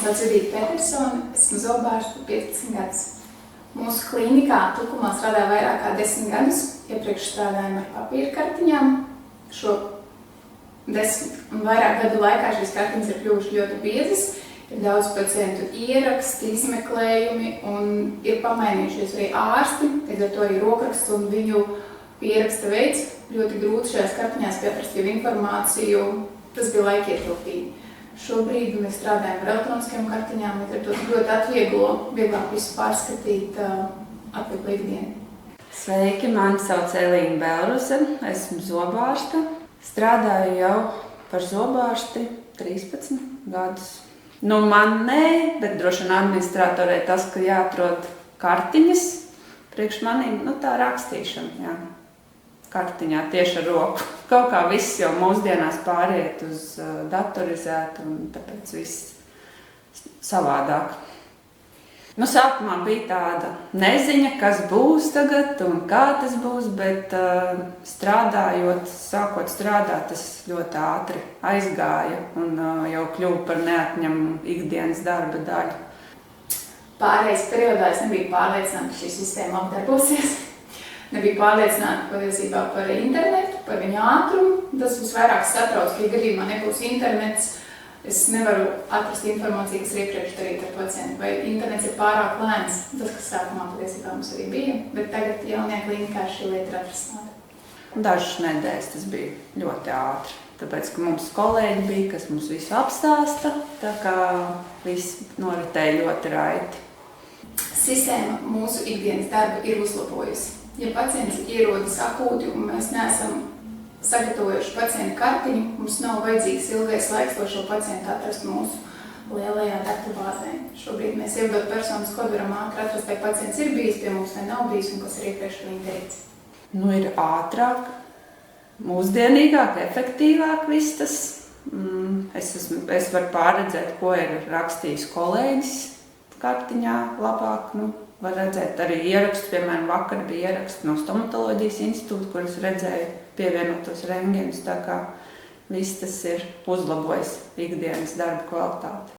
sauc Judīta Petersone, esmu zobārste 15 gadus. Mūsu klīnikā Tukumā strādā vairāk kā 10 gadus, iepriekš strādājam ar papīra kartiņām. Šo 10 un vairāk gadu laikā šīs kartiņas ir kļuvušas ļoti biezas, ir daudz pacientu ieraksti, izmeklējumi un ir pamainījušies arī ārsti, līdz ar to arī rokraksts un viņu pieraksta veids. Ļoti grūti šajās kartiņās pieprast jau informāciju, tas bija laikietilpīgi. Šobrīd mēs strādājam ar elektroniskajām kartiņām, līdz ar to ļoti atvieglo, vieglāk visu pārskatīt, atvieglo ikdienu. Sveiki, mani sauc Elīna Belruse, esmu zobārste. Strādāju jau par zobārsti 13 gadus. Nu, man nē, bet droši vien administratorē tas, ka jāatrod kartiņas priekš manīm, tā rakstīšana, jā. Kartiņā tieši ar roku. Kaut kā viss jau mūsdienās pāriet uz datorizētu un tāpēc viss savādāk. Sākumā bija tāda neziņa, kas būs tagad un kā tas būs, bet sākot strādāt, tas ļoti ātri aizgāja un jau kļuva par neatņemamu ikdienas darba daļu. Pārējais periodā es nebiju pārliecināta, ka šī sistēma apdarbosies. Nebija pārliecināta patiesībā par internetu, par viņa ātrumu. Tas visvairāk satrauc, ka, ja gadījumā nebūs internets, es nevaru atrast informāciju, kas ir iepriekš darīta ar pacientu. Vai internets ir pārāk lēns, tas, kas sākumā patiesībā mums arī bija, bet tagad jaunajā klīnikā šī lieta ir atrisināta. Dažas nedēļas tas bija ļoti ātri, tāpēc, ka mums kolēģi bija, kas mums visu apstāsta, tā kā viss noritēja ļoti raiti. Sistēma mūsu ikdienas darbu ir uzlabojusi. Ja pacients ierodas akūti un mēs neesam sagatavojuši pacientu kartiņu, mums nav vajadzīgs ilgais laiks, lai šo pacientu atrastu mūsu lielajā datubāzē. Šobrīd mēs ievadot personas kodu varam ātri atrast, vai pacients ir bijis pie mums vai nav bijis un kas ir iepriekš viņa teicis. Ir ātrāk, mūsdienīgāk, efektīvāk viss tas. Es varu pārredzēt, ko ir rakstījis kolēģis kartiņā labāk. Var redzēt arī ierakstu, piemēram, vakar bija ieraksts no stomatoloģijas institūta, kur es redzēju pievienotos rentgenus, tā kā viss tas ir uzlabojis ikdienas darba kvalitāti.